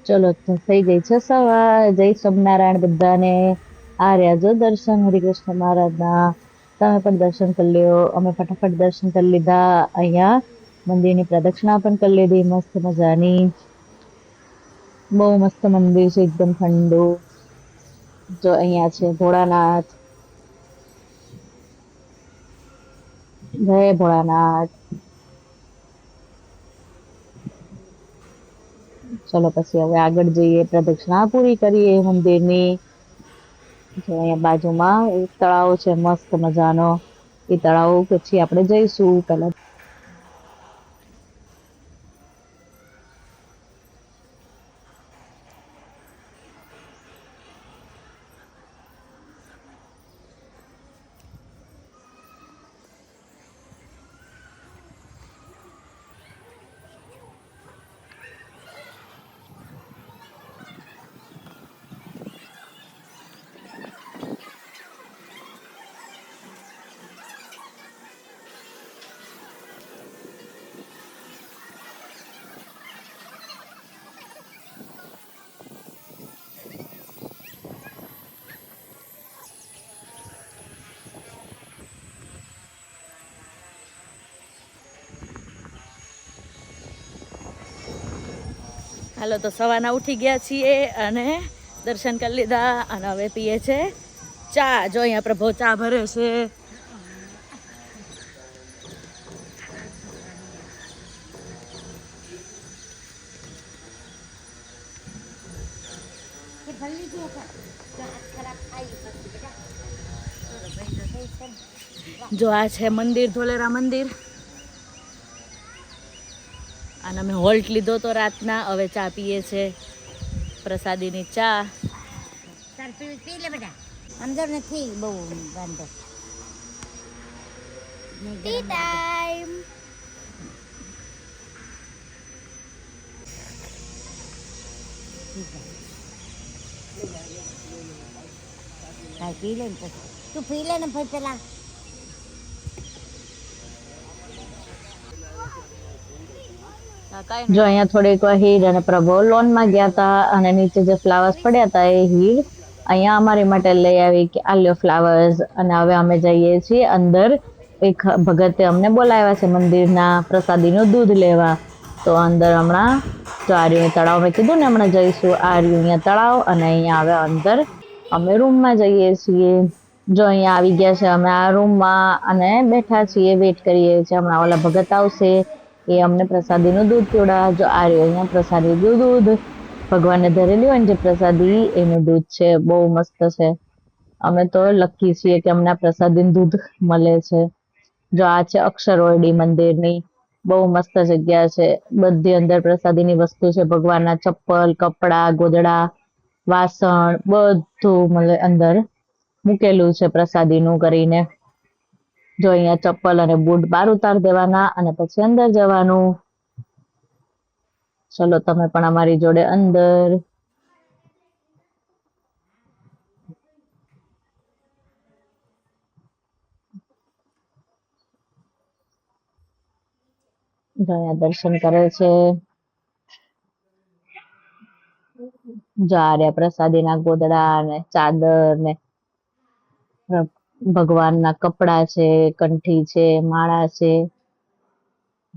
ચલો તો થઈ ગઈ છે સવાર. જય સ્વામિનારાયણ બધાને. આ રહ્યા જો દર્શન હરિકૃષ્ણ મહારાજના. તમે પણ દર્શન કરી લ્યો. અમે ફટાફટ દર્શન કરી લીધા. અહીંયા મંદિરની પ્રદક્ષિણા પણ કરી લીધી મસ્ત મજાની. બહુ મસ્ત મંદિર છે, એકદમ ઠંડુ. જો અહિયાં છે ભોળાનાથ. જય ભોળાનાથ. ચલો પછી હવે આગળ જઈએ, પ્રદક્ષિણા પૂરી કરીએ મંદિરની. જો અહીંયા બાજુમાં એક તળાવ છે મસ્ત મજાનો. એ તળાવ પછી આપણે જઈશું પેલા. હાલો તો સવારના ઉઠી ગયા છીએ અને દર્શન કરી લીધા અને હવે પીએ છે ચા. જો અહીંયા પ્રભુ ચા ભરે છે. જો આ છે મંદિર, ધોલેરા મંદિર. અને અમે હોલ્ટ લીધો તો રાતના. હવે ચા પીએ છે, પ્રસાદીની ચા. પી લે બેટા, અંદર નથી બહુ વાંધો. T time. હા પી લે ને પછી તું પી લે ને પછી પેલા. જો અહીંયા થોડીક હીર અને પ્રભુ લોન માં ગયા હતા અને નીચે જે ફ્લાવર્સ પડ્યા હતા એ હીર અહીંયા અમારી માટે લઈ આવી કે આ લ્યો ફ્લાવર્સ. અને હવે અમે જઈએ છીએ અંદર. એક ભગતે અમને બોલાવ્યા છે મંદિરના પ્રસાદીનું દૂધ લેવા. તો અંદર હમણાં જો આ રહ્યું તળાવ, મેં કીધું ને હમણાં જઈશું. આ રહ્યું અહીંયા તળાવ અને અહીંયા હવે અંદર અમે રૂમમાં જઈએ છીએ. જો અહીંયા આવી ગયા છે અમે આ રૂમમાં અને બેઠા છીએ, વેટ કરીએ છીએ હમણાં ઓલા ભગત આવશે એ અમને પ્રસાદીનું દૂધ પીવડા. જો આ રહ્યું અહીંયા પ્રસાદીનું દૂધ ભગવાનને ધરેલી હોય ને જે પ્રસાદી એનું દૂધ છે. બહુ મસ્ત છે. અમે તો લકી છીએ કે અમને પ્રસાદીનું દૂધ મળે છે. જો આ છે અક્ષરવરડી મંદિરની. બહુ મસ્ત જગ્યા છે. બધી અંદર પ્રસાદીની વસ્તુ છે. ભગવાનના ચપ્પલ, કપડા, ગોદડા, વાસણ બધું મળે અંદર મૂકેલું છે પ્રસાદીનું કરીને. જો અહીંયા ચપ્પલ અને બૂટ બહાર ઉતાર દેવાના અને પછી અંદર જવાનું. ચલો તમે પણ અમારી જોડે અંદર. જો અહીંયા દર્શન કરે છે. જો આ રહ્યા પ્રસાદીના ગોદડા ને ચાદર ને ભગવાનના કપડા છે, કંઠી છે, માળા છે.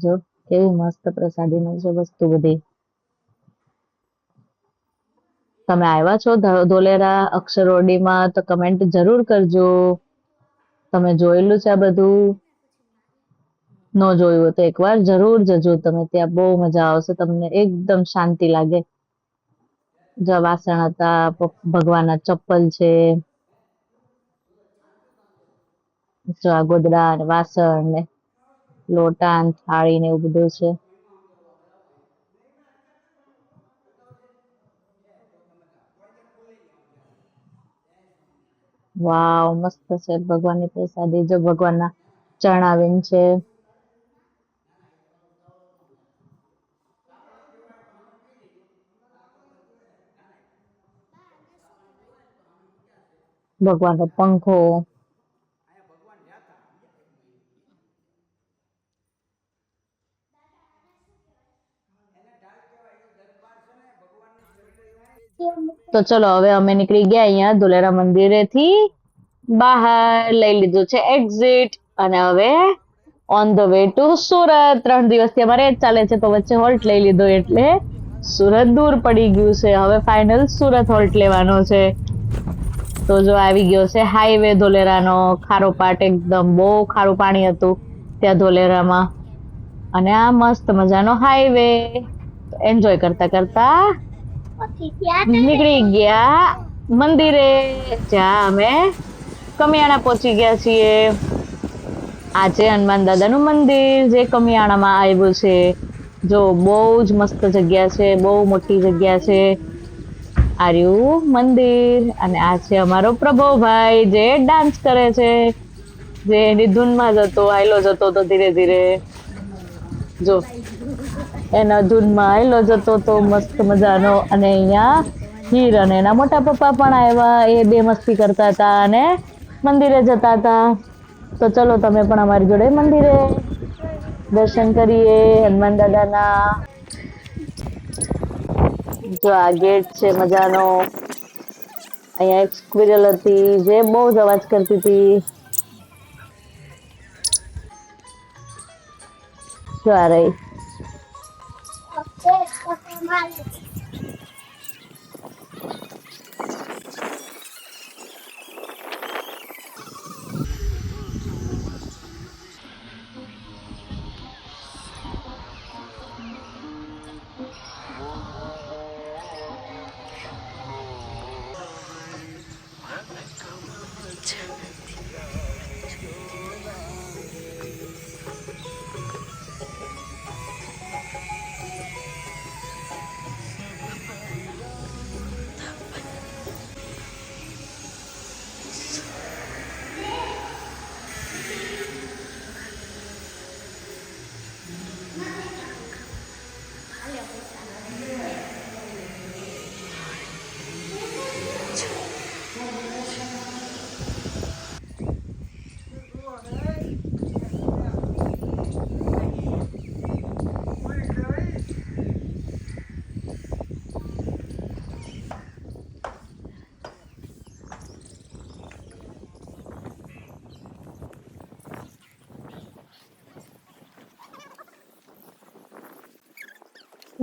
જો કેવી મસ્ત પ્રસાદીનું છે વસ્તુ બધી. તમે આવ્યા છો ધોલેરા અક્ષરવરડીમાં તો કમેન્ટ જરૂર કરજો. તમે જોયેલું છે આ બધું? ન જોયું હોય તો એકવાર જરૂર જજો તમે. ત્યાં બહુ મજા આવશે તમને, એકદમ શાંતિ લાગે. જો વાસણ હતા, ભગવાનના ચપ્પલ છે. જો આ ગોદડા ને વાસણ ને લોટા ને થાળી ને એવું બધું છે. વાવ મસ્ત છે ભગવાનની પ્રસાદી. જો ભગવાનના ચરણાવીન છે. ભગવાનનો પંખો. તો ચલો હવે અમે નીકળી ગયા અહીંયા ધોલેરા મંદિરેથી બહાર, લઈ લીધું છે એક્ઝિટ અને હવે on the way to Surat. 3 દિવસથી અમારે જ ચાલે છે, તો વચ્ચે હોલ્ટ લઈ લીધો એટલે સુરત દૂર પડી ગયું છે. હવે ફાઇનલ સુરત હોલ્ટ લેવાનો છે. તો જો આવી ગયો છે હાઈવે ધોલેરાનો. ખારો પાટ, એકદમ બહુ ખારું પાણી હતું ત્યાં ધોલેરામાં, અને આ મસ્ત મજાનો હાઈવે. એન્જોય કરતા કરતા નીકળી ગયા મંદિરે, જ્યાં અમે કમિયાણા પહોંચી ગયા છીએ. આ છે હનુમાન દાદાનું મંદિર જે કમિયાણામાં આવ્યું છે. જો બહુ જ મસ્ત જગ્યા છે, બહુ મોટી જગ્યા છે. આ રહ્યું મંદિર, અને આ છે અમારો પ્રભુભાઈ જે ડાન્સ કરે છે, જે એની ધૂનમાં જતો હાઈલો જતો તો ધીરે ધીરે. જો એના ધૂનમાં હાઈલો જતો તો મસ્ત મજાનો. અને અહીંયા હીર અને એના મોટા પપ્પા પણ આવ્યા, એ બે મસ્તી કરતા હતા અને મંદિરે જતા હતા. તો ચલો તમે પણ અમારી જોડે મંદિરે દર્શન કરીએ હનુમાન દાદાના. જો આ ગેટ છે મજાનો. અહીંયા એક સ્ક્વિરલ હતી જે બહુ જ અવાજ કરતી હતી. જો આ રહી.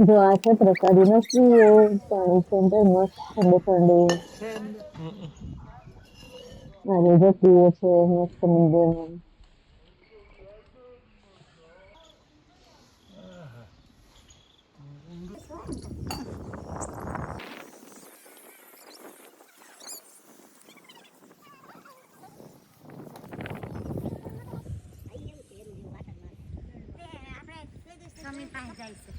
જો આ છે પ્રસાદીનો કૂવો, પાણી છે અંદર મસ્ત ઠંડે ઠંડે. અને જો કૂવો છે મસ્ત મંદિરનો. સ્વામી પાસે જાય છે.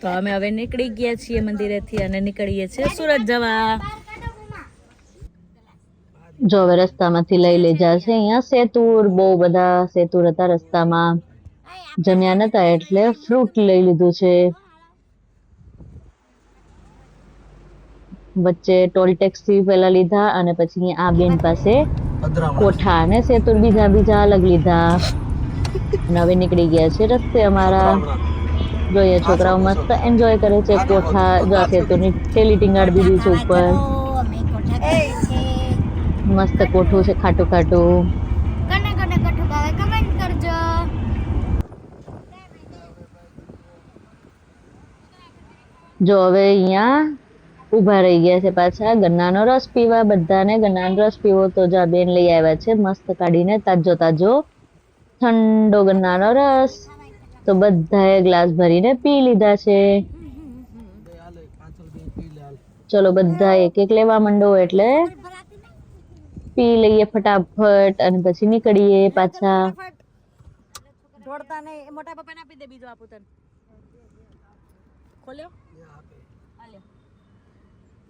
તો અમે હવે નીકળી ગયા છીએ મંદિરેથી અને નીકળીએ છીએ સુરત જવા. જો હવે રસ્તામાંથી લઈ લીધા છે અહીંયા સેતુર. બહુ બધા સેતુર હતા રસ્તામાં, જમ્યા નતા એટલે ફ્રૂટ લઈ લીધું છે. વચ્ચે ટોલ ટેક્સી પેલા લીધા અને પછી આ બેન પાસે કોઠા અને સેતુર બીજા અલગ લીધા. અને હવે નીકળી ગયા છે રસ્તે અમારા. જોઈએ છોકરાઓ મસ્ત એન્જોય કરે છે. કોઠા જો આ સેતુરની થેલી ટીંગાડી દીધી છે ઉપર. મસ્ત કોઠું છે ખાટું ખાટું. કોને કોને કઠું ભાવે કમેન્ટ કરજો. જો હવે અહીંયા ઊભા રહી ગયા છે પાછા ગન્નાનો રસ પીવા. બધાને ગન્નાનો રસ પીવો તો જો આ બેન લઈ આવ્યા છે મસ્ત કાઢીને તાજો તાજો ઠંડો ગન્નાનો રસ. તો બધાએ ગ્લાસ ભરીને પી લીધા છે. ચલો બધા એક એક લેવા માંડો એટલે પી લઈએ ફટાફટ અને પછી નીકળીએ પાછા. દોડતા નહીં. મોટા પપ્પાને આપી દે, બીજો આપું તને. ખોલ્યો હાલ્યો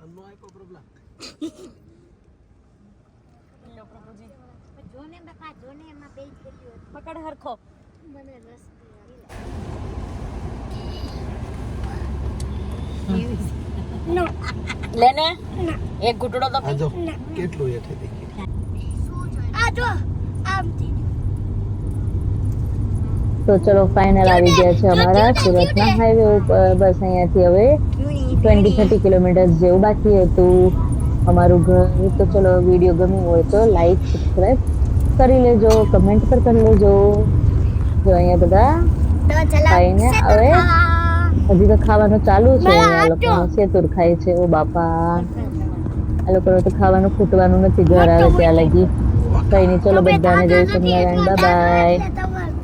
અન્નો આઈ કો પ્રોબ્લેમ. લો પ્રભુજી જોને બકા જોને એમાં બેઈ ગયો. પકડ હરખો. મને રસ લેને એક ઘૂંટડો તો પી. કેટલું એ થઈ ગયું. આ જો આમ થી તો ચલો ફાઇનલ આવી ગયા છે અમારા સુરતના હાઈવે ઉપર. બસ અહીંયાથી હવે 20-30 કિલોમીટર જેવું બાકી હતું અમારું ઘર. તો ચલો વિડીયો ગમ્યું હોય તો લાઈક સબસ્ક્રાઈબ કરી લેજો, કમેન્ટ પર કરી લેજો. જો અહીંયા બધા ખાઈને હવે હજી તો ખાવાનું ચાલુ છે. આ લોકો સેતુર ખાય છે. ઓ બાપા, આ લોકો તો ખાવાનું ખૂટવાનું નથી ઘર આવે ત્યાં લગી. કઈ નહીં, ચલો બધાને જય સ્વામિનારાયણ, બાય બાય.